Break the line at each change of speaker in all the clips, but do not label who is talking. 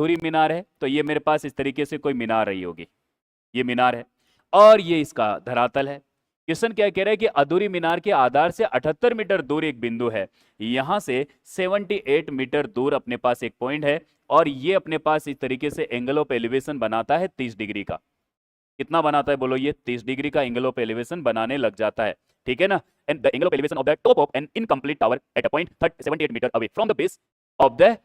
अधूरी मीनार है, तो ये मेरे पास इस तरीके से कोई मीनार रही होगी, ये मीनार है, और ये इसका धरातल है। क्वेश्चन क्या कह रहा है कि अधूरी मीनार के आधार से 78 मीटर दूर एक बिंदु है, यहां से 78 मीटर दूर अपने पास एक पॉइंट है, और ये अपने पास इस तरीके से एंगल ऑफ एलिवेशन बनाता है 30 डिग्री का। कितना बनाता है बोलो? ये 30 डिग्री का एंगल ऑफ एलिवेशन बनाने लग जाता है, ठीक है ना। And the angle of elevation of the top of an incomplete tower at a point 78 metres away from the base of the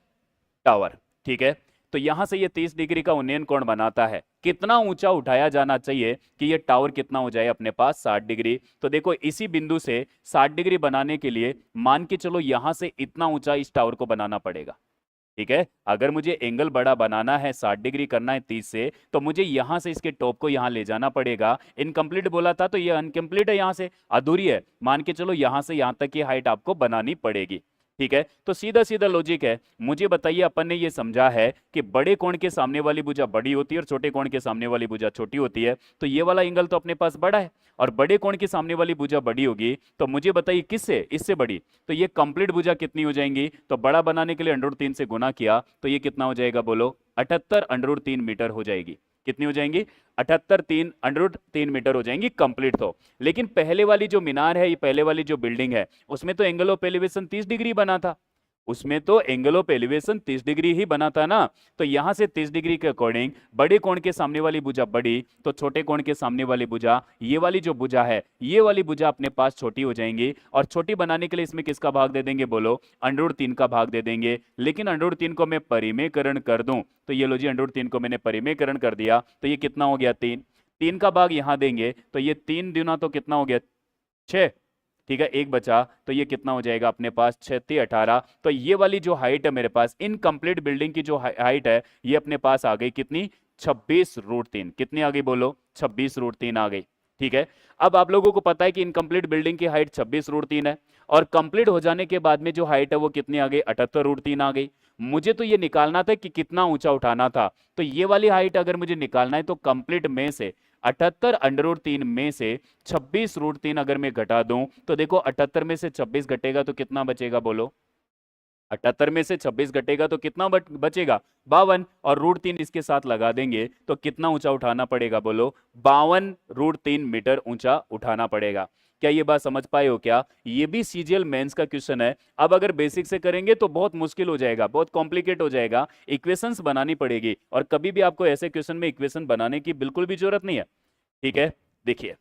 tower, ठीक है। तो यहां से ये 30 डिग्री का उन्नयन कोण बनाता है। कितना ऊंचा उठाया जाना चाहिए कि ये टावर कितना हो जाए अपने पास? 60 डिग्री। तो देखो इसी बिंदु से 60 डिग्री बनाने के लिए मान के चलो यहां से इतना ऊंचा इस टावर को बनाना पड़ेगा, ठीक है। अगर मुझे एंगल बड़ा बनाना है, 60 डिग्री करना है 30 से, तो मुझे यहां से इसके टॉप को यहां ले जाना पड़ेगा। इनकम्प्लीट बोला था तो ये अनकम्प्लीट है, यहां से अधूरी है, मान के चलो यहां से यहां तक की हाइट आपको बनानी पड़ेगी, ठीक है। तो सीधा सीधा लॉजिक है। मुझे बताइए, अपन ने ये समझा है कि बड़े कोण के सामने वाली भुजा बड़ी होती है और छोटे कोण के सामने वाली भुजा छोटी होती है, तो ये वाला एंगल तो अपने पास बड़ा है, और बड़े कोण के सामने वाली भुजा बड़ी होगी, तो मुझे बताइए किससे? इससे बड़ी। तो ये कंप्लीट भुजा कितनी हो जाएंगी? तो बड़ा बनाने के लिए √3 से गुना किया, तो ये कितना हो जाएगा बोलो? 78 √3 मीटर हो जाएगी। कितनी हो जाएंगी? 78 √3 मीटर हो जाएंगी कंप्लीट। तो लेकिन पहले वाली जो मीनार है, ये पहले वाली जो बिल्डिंग है, उसमें तो एंगल ऑफ एलिवेशन 30 डिग्री बना था, उसमें तो एंगल ऑफ एलिवेशन 30 डिग्री ही बना था ना। तो यहां से 30 डिग्री के अकॉर्डिंग बड़े कोण के सामने वाली भुजा बड़ी, तो छोटे कोण के सामने वाली भुजा, ये वाली जो भुजा है, ये वाली भुजा अपने पास छोटी हो जाएंगी, और छोटी बनाने के लिए इसमें किसका भाग दे देंगे बोलो? √3 का भाग दे देंगे। लेकिन √3 को मैं परिमेयकरण कर दूं, तो ये लो जी, √3 को मैंने परिमेयकरण कर दिया, तो ये कितना हो गया? 3। 3 का भाग यहां देंगे, तो ये 3 दूना तो कितना हो गया? 6, ठीक है, एक बचा, तो ये कितना हो जाएगा अपने पास? 36 18। तो ये वाली जो हाइट है मेरे पास, इनकम्प्लीट बिल्डिंग की जो हाइट है, ये अपने पास आ गई कितनी? 26√3। कितनी आ गई बोलो? 26√3 आ गई, ठीक है। अब आप लोगों को पता है कि इनकम्प्लीट बिल्डिंग की हाइट 26√3 है, और कंप्लीट हो जाने के बाद में जो हाइट है वो कितनी आ गई? 78√3 आ गई। मुझे तो ये निकालना था कि कितना ऊंचा उठाना था, तो ये वाली हाइट अगर मुझे निकालना है तो कंप्लीट में से 78 √3 में से 26√3 अगर मैं घटा दूं, तो देखो 78 में से 26 घटेगा तो कितना बचेगा बोलो? 78 में से 26 घटेगा तो कितना बचेगा? 52, और √3 इसके साथ लगा देंगे तो कितना ऊंचा उठाना पड़ेगा बोलो? 52√3 मीटर ऊंचा उठाना पड़ेगा। क्या ये बात समझ पाए हो क्या? ये भी सीजीएल मेंस का क्वेश्चन है। अब अगर बेसिक से करेंगे तो बहुत मुश्किल हो जाएगा, बहुत कॉम्प्लिकेट हो जाएगा, इक्वेशंस बनानी पड़ेगी, और कभी भी आपको ऐसे क्वेश्चन में इक्वेशन बनाने की बिल्कुल भी जरूरत नहीं है, ठीक है। देखिए